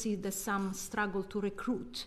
see that some struggle to recruit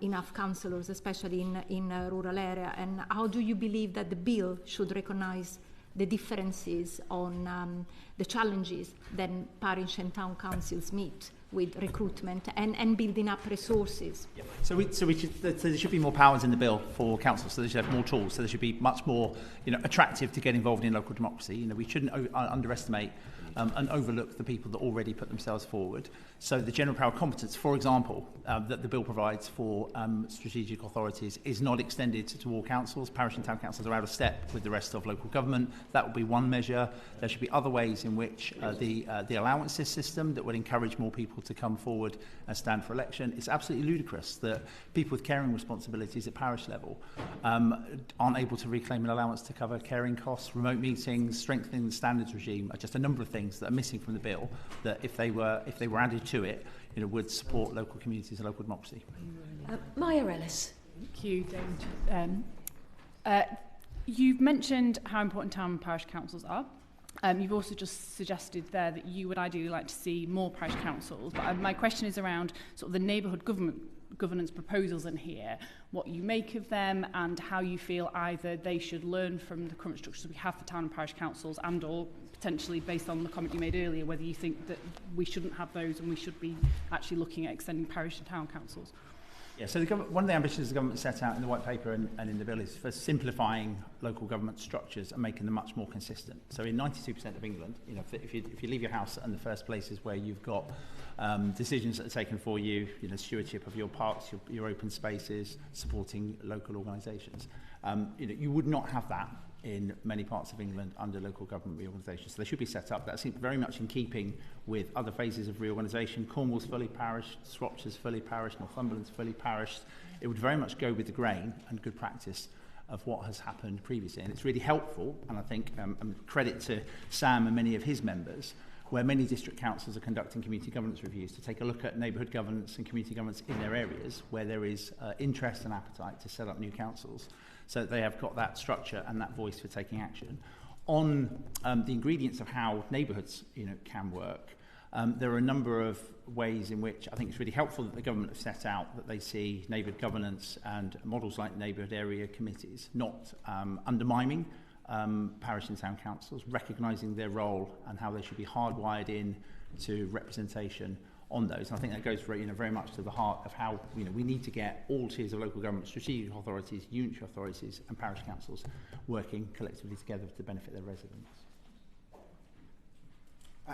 enough councillors, especially in rural area, and how do you believe that the bill should recognise the differences on the challenges that parish and town councils meet with recruitment and building up resources? Yeah. So there should be more powers in the bill for councils, so they should have more tools, so they should be much more attractive to get involved in local democracy. We shouldn't underestimate and overlook the people that already put themselves forward. So the general power of competence, for example, that the bill provides for strategic authorities is not extended to all councils. Parish and town councils are out of step with the rest of local government. That would be one measure. There should be other ways in which the allowances system that would encourage more people to come forward and stand for election. It's absolutely ludicrous that people with caring responsibilities at parish level aren't able to reclaim an allowance to cover caring costs. Remote meetings, strengthening the standards regime are just a number of things that are missing from the bill that if they were added to it, would support local communities and local democracy. Maya Ellis. Thank you, David. You've mentioned how important town and parish councils are. You've also just suggested there that you would ideally like to see more parish councils. But my question is around sort of the neighbourhood governance proposals in here, what you make of them and how you feel either they should learn from the current structures we have for town and parish councils and or potentially based on the comment you made earlier, whether you think that we shouldn't have those and we should be actually looking at extending parish and town councils. Yeah, so one of the ambitions the government set out in the white paper and in the bill is for simplifying local government structures and making them much more consistent. So in 92% of England, if you leave your house and the first places where you've got decisions that are taken for you, stewardship of your parks, your open spaces, supporting local organisations, you would not have that in many parts of England under local government reorganisation. So they should be set up. That seems very much in keeping with other phases of reorganisation. Cornwall's fully parished, Shropshire's fully parished, Northumberland's fully parished. It would very much go with the grain and good practice of what has happened previously. And it's really helpful, and I think credit to Sam and many of his members, where many district councils are conducting community governance reviews to take a look at neighbourhood governance and community governance in their areas where there is interest and appetite to set up new councils, so that they have got that structure and that voice for taking action. On the ingredients of how neighbourhoods can work, there are a number of ways in which I think it's really helpful that the government have set out that they see neighbourhood governance and models like neighbourhood area committees not undermining parish and town councils, recognising their role and how they should be hardwired in to representation on those. And I think that goes very much to the heart of how we need to get all tiers of local government, strategic authorities, unitary authorities and parish councils working collectively together to benefit their residents.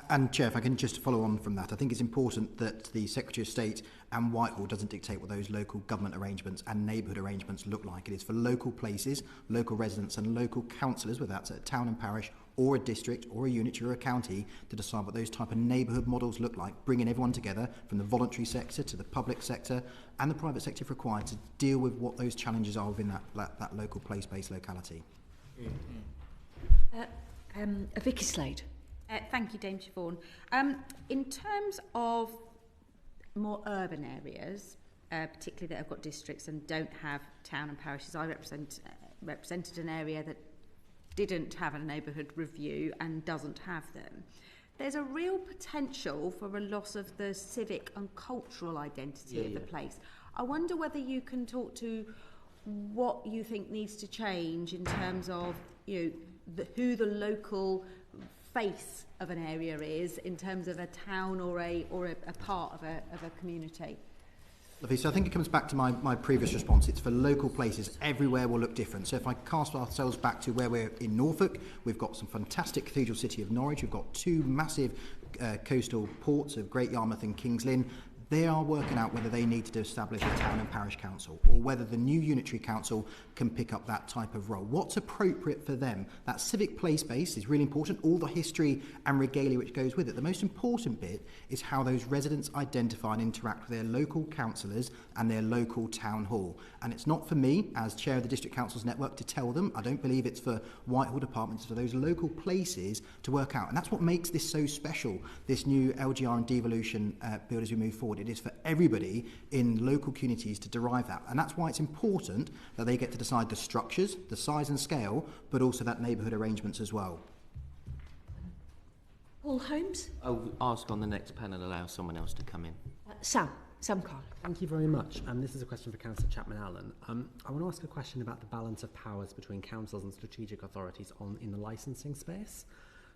And Chair, if I can just follow on from that, I think it's important that the Secretary of State and Whitehall doesn't dictate what those local government arrangements and neighbourhood arrangements look like. It is for local places, local residents and local councillors, whether that's a town and parish or a district or a unitary or a county, to decide what those type of neighbourhood models look like, bringing everyone together from the voluntary sector to the public sector and the private sector if required to deal with what those challenges are within that local place-based locality. Vicky Slade. Thank you, Dame Siobhan. In terms of more urban areas, particularly that have got districts and don't have town and parishes, I represented an area that didn't have a neighbourhood review and doesn't have them. There's a real potential for a loss of the civic and cultural identity of the place. I wonder whether you can talk to what you think needs to change in terms of who the local face of an area is in terms of a town or a part of a community. Lovely. So I think it comes back to my previous response. It's for local places. Everywhere will look different. So if I cast ourselves back to where we're in Norfolk, we've got some fantastic cathedral city of Norwich. We've got two massive coastal ports of Great Yarmouth and King's Lynn. They are working out whether they need to establish a town and parish council or whether the new unitary council can pick up that type of role. What's appropriate for them? That civic place base is really important, all the history and regalia which goes with it. The most important bit is how those residents identify and interact with their local councillors and their local town hall. And it's not for me, as chair of the District Councils Network, to tell them. I don't believe it's for Whitehall departments, it's for those local places to work out. And that's what makes this so special, this new LGR and devolution bill as we move forward. It is for everybody in local communities to derive that. And that's why it's important that they get to decide the structures, the size and scale, but also that neighbourhood arrangements as well. Paul Holmes? I'll ask on the next panel, allow someone else to come in. Sam Carl. Thank you very much. This is a question for Councillor Chapman-Allen. I want to ask a question about the balance of powers between councils and strategic authorities in the licensing space.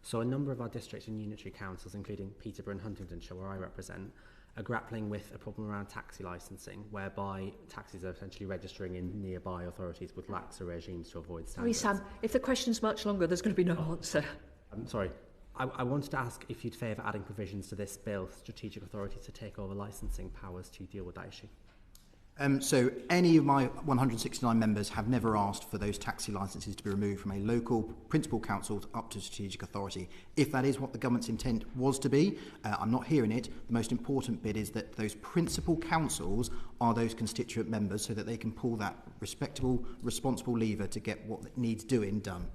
So a number of our district and unitary councils, including Peterborough and Huntingdonshire, where I represent, are grappling with a problem around taxi licensing, whereby taxis are essentially registering in nearby authorities with laxer regimes to avoid standards. Sorry, Sam, if the question's much longer, there's going to be no answer. I'm sorry. I wanted to ask if you'd favour adding provisions to this bill, strategic authorities to take over licensing powers to deal with that issue. So any of my 169 members have never asked for those taxi licences to be removed from a local principal council up to strategic authority. If that is what the government's intent was to be, I'm not hearing it. The most important bit is that those principal councils are those constituent members so that they can pull that respectable, responsible lever to get what needs doing done.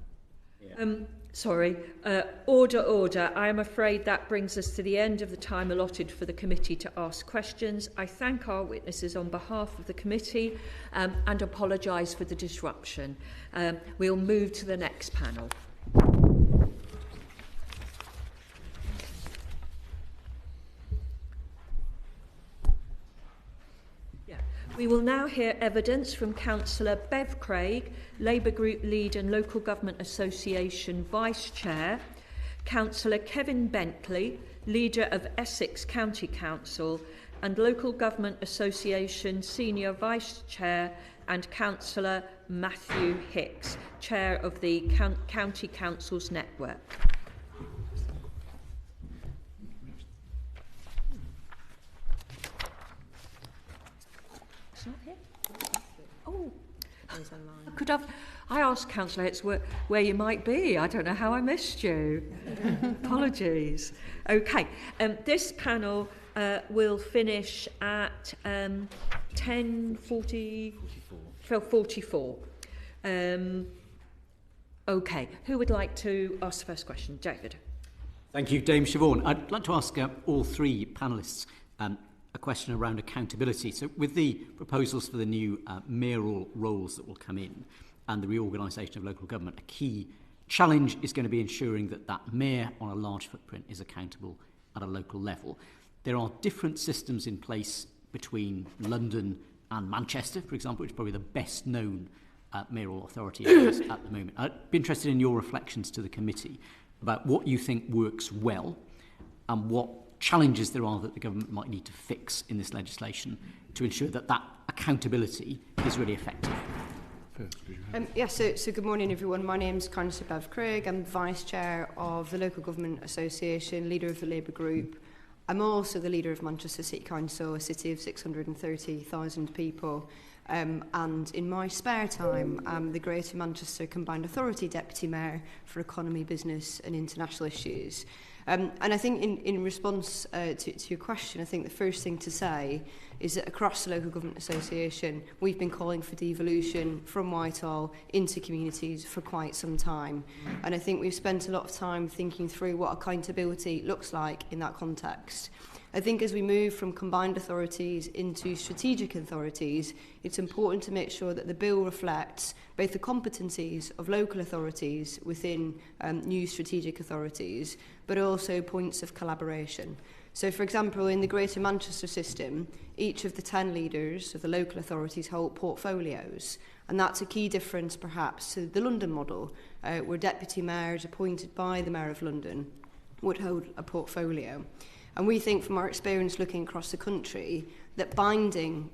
Order. I am afraid that brings us to the end of the time allotted for the committee to ask questions. I thank our witnesses on behalf of the committee and apologise for the disruption. We'll move to the next panel. We will now hear evidence from Councillor Bev Craig, Labour Group Lead and Local Government Association Vice Chair, Councillor Kevin Bentley, Leader of Essex County Council and Local Government Association Senior Vice Chair, and Councillor Matthew Hicks, Chair of the County Councils Network. Not here. Oh, I asked Councillor Hitz where you might be. I don't know how I missed you. Apologies. Okay, this panel will finish at 10:44. Okay, who would like to ask the first question? David. Thank you, Dame Siobhan. I'd like to ask all three panellists a question around accountability. So with the proposals for the new mayoral roles that will come in and the reorganisation of local government, a key challenge is going to be ensuring that that mayor on a large footprint is accountable at a local level. There are different systems in place between London and Manchester, for example, which is probably the best known mayoral authority areas at the moment. I'd be interested in your reflections to the committee about what you think works well and what challenges there are that the government might need to fix in this legislation to ensure that that accountability is really effective. So good morning everyone. My name's Councillor Bev Craig. I'm Vice Chair of the Local Government Association, Leader of the Labour Group. I'm also the Leader of Manchester City Council, a city of 630,000 people. And in my spare time, I'm the Greater Manchester Combined Authority Deputy Mayor for Economy, Business and International Issues. And I think in response to your question, I think the first thing to say is that across the Local Government Association, we've been calling for devolution from Whitehall into communities for quite some time. And I think we've spent a lot of time thinking through what accountability looks like in that context. I think as we move from combined authorities into strategic authorities, it's important to make sure that the bill reflects both the competencies of local authorities within new strategic authorities, but also points of collaboration. So, for example, in the Greater Manchester system, each of the 10 leaders of the local authorities hold portfolios, and that's a key difference perhaps to the London model, where deputy mayors appointed by the Mayor of London would hold a portfolio. And we think from our experience looking across the country that binding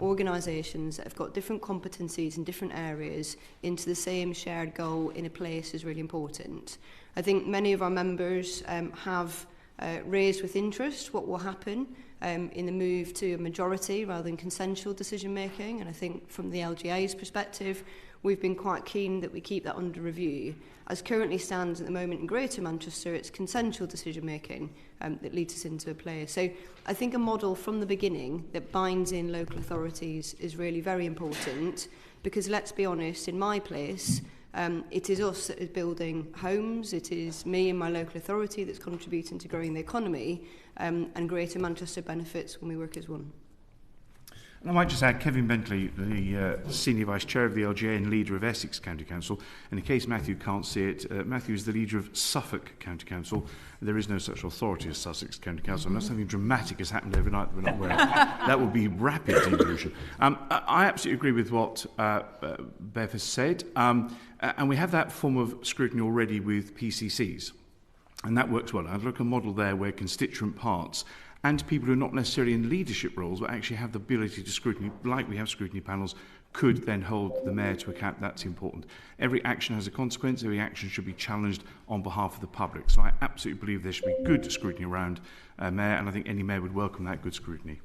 organisations that have got different competencies in different areas into the same shared goal in a place is really important. I think many of our members have raised with interest what will happen in the move to a majority rather than consensual decision making. And I think from the LGA's perspective, we've been quite keen that we keep that under review. As currently stands at the moment in Greater Manchester, it's consensual decision making that leads us into a place. So I think a model from the beginning that binds in local authorities is really very important, because let's be honest, in my place, it is us that is building homes, it is me and my local authority that's contributing to growing the economy, and Greater Manchester benefits when we work as one. And I might just add, Kevin Bentley, the Senior Vice Chair of the LGA and leader of Essex County Council. And in case Matthew can't see it, Matthew is the leader of Suffolk County Council. There is no such authority as Sussex County Council, unless something dramatic has happened overnight that we're not aware of. That would be rapid devolution. I absolutely agree with what Bev has said. And we have that form of scrutiny already with PCCs. And that works well. I've looked at a model there where constituent parts and people who are not necessarily in leadership roles but actually have the ability to scrutiny, like we have scrutiny panels, could then hold the mayor to account. That's important. Every action has a consequence. Every action should be challenged on behalf of the public. So I absolutely believe there should be good scrutiny around mayor, and I think any mayor would welcome that good scrutiny.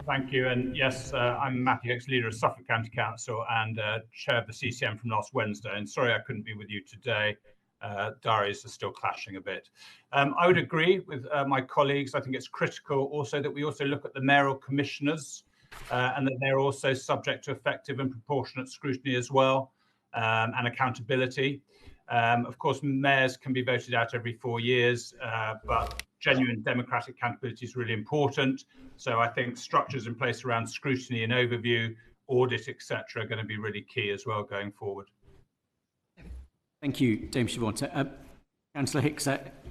Thank you. And yes, I'm Matthew Hicks, leader of Suffolk County Council and chair of the CCM from last Wednesday. And sorry I couldn't be with you today. Diaries are still clashing a bit. I would agree with my colleagues. I think it's critical also that we also look at the mayoral commissioners and that they're also subject to effective and proportionate scrutiny as well, and accountability. Of course, mayors can be voted out every 4 years, but genuine democratic accountability is really important. So I think structures in place around scrutiny and overview, audit, etc., are going to be really key as well going forward. Thank you, Dame Siobhan. So, Councillor Hicks,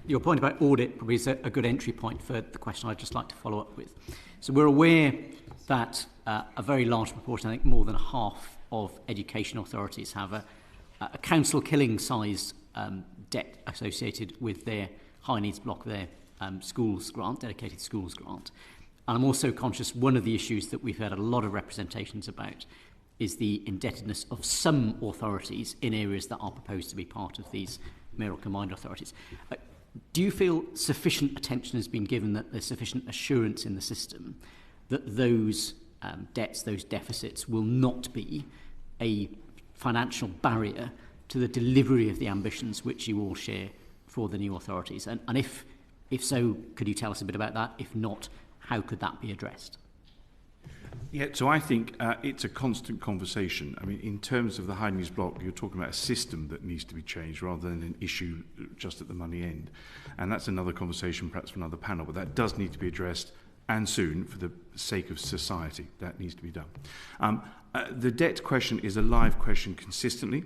your point about audit probably is a good entry point for the question I'd just like to follow up with. So we're aware that a very large proportion, I think more than half of education authorities have a council killing size debt associated with their high needs block, their schools grant, dedicated schools grant. And I'm also conscious one of the issues that we've had a lot of representations about is the indebtedness of some authorities in areas that are proposed to be part of these mayoral combined authorities. Do you feel sufficient attention has been given, that there's sufficient assurance in the system that those debts, those deficits will not be a financial barrier to the delivery of the ambitions which you all share for the new authorities? And if so, could you tell us a bit about that? If not, how could that be addressed? Yeah, so I think it's a constant conversation. I mean, in terms of the high needs block, you're talking about a system that needs to be changed rather than an issue just at the money end. And that's another conversation, perhaps for another panel, but that does need to be addressed, and soon, for the sake of society. That needs to be done. The debt question is a live question consistently,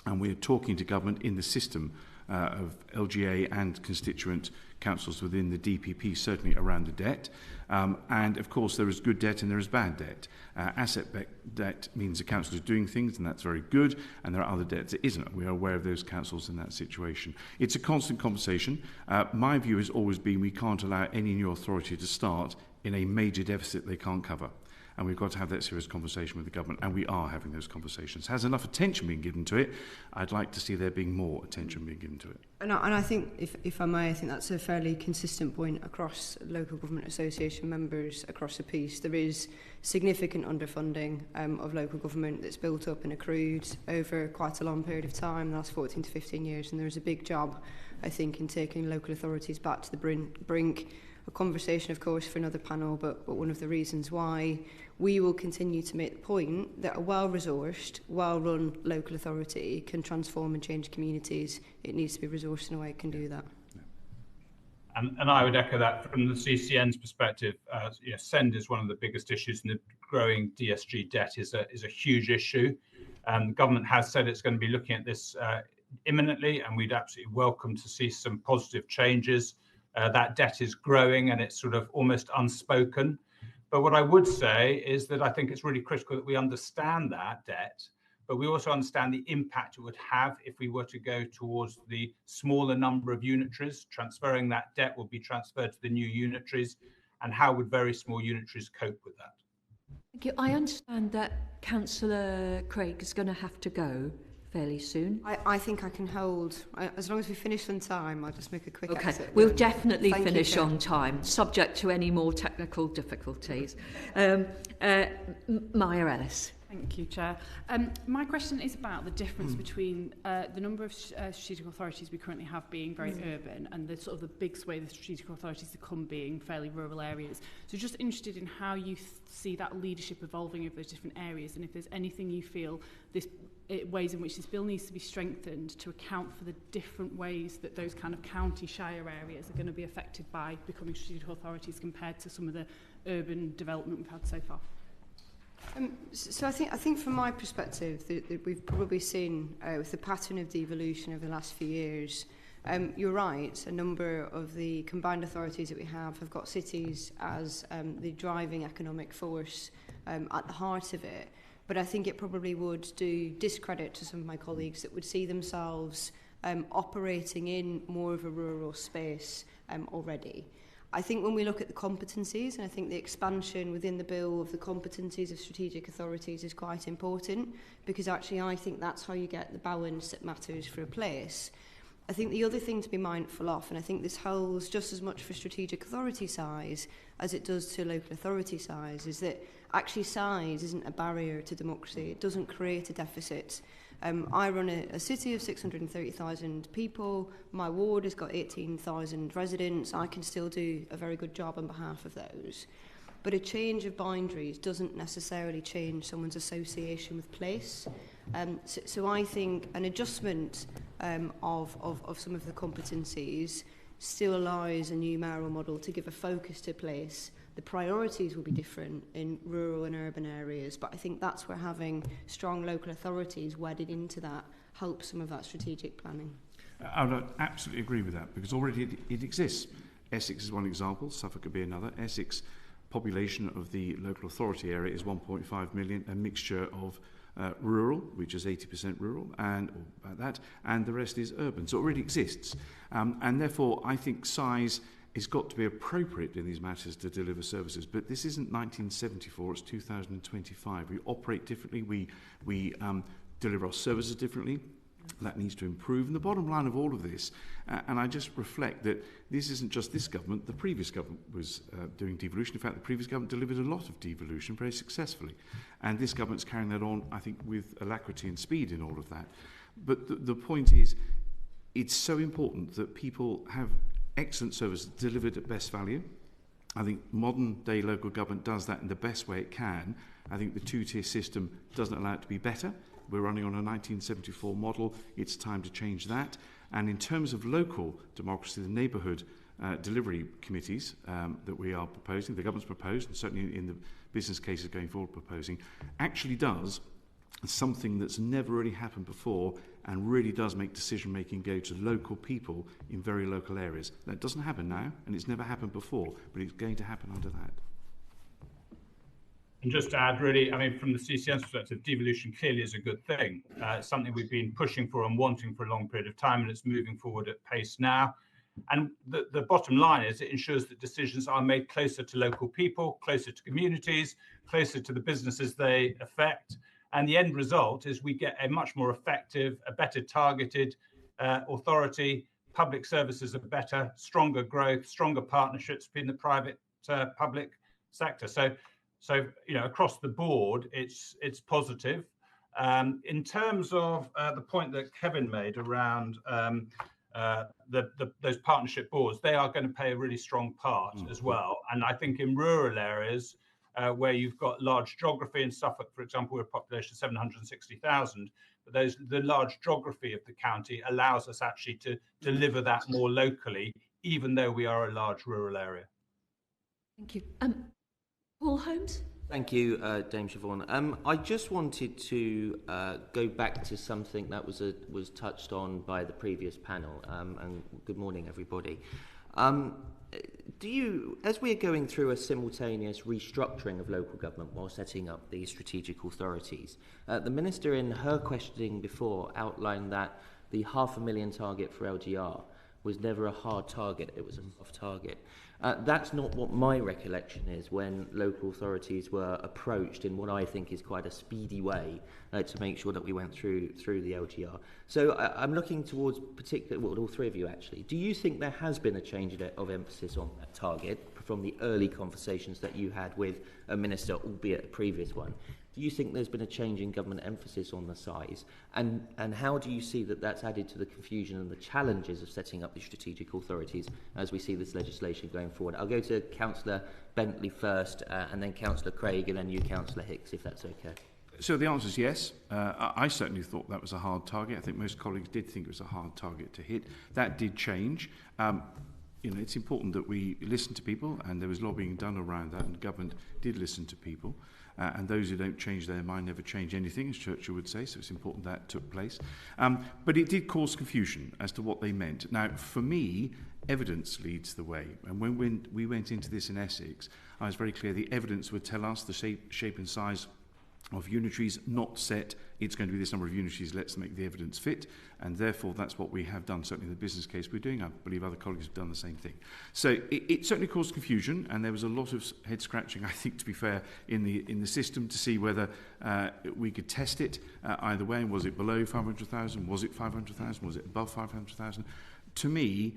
and we're talking to government in the system of LGA and constituent councils within the DPP, certainly around the debt. And of course, there is good debt and there is bad debt. Asset debt means the council is doing things, and that's very good, and there are other debts that isn't. We are aware of those councils in that situation. It's a constant conversation. My view has always been we can't allow any new authority to start in a major deficit they can't cover. And we've got to have that serious conversation with the government, and we are having those conversations. Has enough attention been given to it? I'd like to see there being more attention being given to it. And I think, if I may, I think that's a fairly consistent point across local government association members across the piece. There is significant underfunding of local government that's built up and accrued over quite a long period of time, the last 14 to 15 years, and there is a big job, I think, in taking local authorities back to the brink. A conversation, of course, for another panel, but one of the reasons why we will continue to make the point that a well-resourced, well-run local authority can transform and change communities. It needs to be resourced in a way it can do that. And I would echo that from the CCN's perspective. SEND is one of the biggest issues, and the growing DSG debt is a huge issue. The government has said it's going to be looking at this imminently, and we'd absolutely welcome to see some positive changes. That debt is growing and it's sort of almost unspoken. But what I would say is that I think it's really critical that we understand that debt, but we also understand the impact it would have if we were to go towards the smaller number of unitaries. Transferring that debt will be transferred to the new unitaries, and how would very small unitaries cope with that? Thank you. I understand that Councillor Craig is going to have to go fairly soon. I think I can hold, as long as we finish on time, I'll just make a quick exit. We'll definitely finish on time, subject to any more technical difficulties. Maya Ellis. Thank you, Chair. My question is about the difference between the number of strategic authorities we currently have being very urban and the sort of the big sway of the strategic authorities to come being fairly rural areas. So just interested in how you see that leadership evolving over those different areas, and if there's anything you feel ways in which this bill needs to be strengthened to account for the different ways that those kind of county shire areas are going to be affected by becoming strategic authorities compared to some of the urban development we've had so far. So I think from my perspective that we've probably seen with the pattern of devolution over the last few years, you're right, a number of the combined authorities that we have got cities as the driving economic force at the heart of it. But I think it probably would do discredit to some of my colleagues that would see themselves operating in more of a rural space already. I think when we look at the competencies, and I think the expansion within the bill of the competencies of strategic authorities is quite important, because actually I think that's how you get the balance that matters for a place. I think the other thing to be mindful of, and I think this holds just as much for strategic authority size as it does to local authority size, is that actually size isn't a barrier to democracy. It doesn't create a deficit. I run a city of 630,000 people. My ward has got 18,000 residents. I can still do a very good job on behalf of those. But a change of boundaries doesn't necessarily change someone's association with place. So I think an adjustment of some of the competencies still allows a new mayoral model to give a focus to place. The priorities will be different in rural and urban areas, but I think that's where having strong local authorities wedded into that helps some of that strategic planning. I would absolutely agree with that, because already it exists. Essex is one example, Suffolk could be another. Essex population of the local authority area is 1.5 million, a mixture of rural, which is 80% rural, and or about that, and the rest is urban. So it already exists. And therefore, I think size is got to be appropriate in these matters to deliver services. But this isn't 1974, it's 2025. We operate differently, we deliver our services differently. That needs to improve. And the bottom line of all of this, and I just reflect that this isn't just this government, the previous government was doing devolution. In fact, the previous government delivered a lot of devolution very successfully. And this government's carrying that on, I think, with alacrity and speed in all of that. But the point is, it's so important that people have excellent services delivered at best value. I think modern day local government does that in the best way it can. I think the two-tier system doesn't allow it to be better. We're running on a 1974 model. It's time to change that. And in terms of local democracy, the neighbourhood delivery committees that we are proposing, the government's proposed, and certainly in the business cases going forward proposing, actually does something that's never really happened before and really does make decision-making go to local people in very local areas. That doesn't happen now, and it's never happened before, but it's going to happen under that. And just to add, really, I mean, from the CCN's perspective, devolution clearly is a good thing. It's something we've been pushing for and wanting for a long period of time, and it's moving forward at pace now. And the bottom line is it ensures that decisions are made closer to local people, closer to communities, closer to the businesses they affect. And the end result is we get a much more effective, a better targeted authority. Public services are better, stronger growth, stronger partnerships between the private public sector. So you know, across the board, it's positive. In terms of the point that Kevin made around those partnership boards, they are going to play a really strong part as well. And I think in rural areas where you've got large geography, in Suffolk, for example, we're a population of 760,000, but the large geography of the county allows us actually to deliver that more locally, even though we are a large rural area. Thank you. Paul Holmes? Thank you, Dame Siobhan. I just wanted to go back to something that was touched on by the previous panel, and good morning, everybody. As we're going through a simultaneous restructuring of local government while setting up these strategic authorities, the Minister in her questioning before outlined that the 500,000 target for LGR was never a hard target, it was a soft target. That's not what my recollection is when local authorities were approached in what I think is quite a speedy way to make sure that we went through the LGR. So I'm looking towards all three of you actually. Do you think there has been a change of emphasis on that target from the early conversations that you had with a minister, albeit a previous one. Do you think there's been a change in government emphasis on the size? And how do you see that that's added to the confusion and the challenges of setting up the strategic authorities as we see this legislation going forward? I'll go to Councillor Bentley first, and then Councillor Craig, and then you, Councillor Hicks, if that's okay. So the answer is yes. I certainly thought that was a hard target. I think most colleagues did think it was a hard target to hit. That did change. It's important that we listen to people, and there was lobbying done around that, and the government did listen to people. And those who don't change their mind never change anything, as Churchill would say, so it's important that took place. But it did cause confusion as to what they meant. Now, for me, evidence leads the way. And when we went into this in Essex, I was very clear the evidence would tell us the shape and size of unitaries, not set, it's going to be this number of unitaries, let's make the evidence fit, and therefore that's what we have done, certainly in the business case we're doing. I believe other colleagues have done the same thing. So it certainly caused confusion, and there was a lot of head scratching, I think, to be fair, in the system to see whether we could test it either way. Was it below 500,000? Was it 500,000? Was it above 500,000? To me,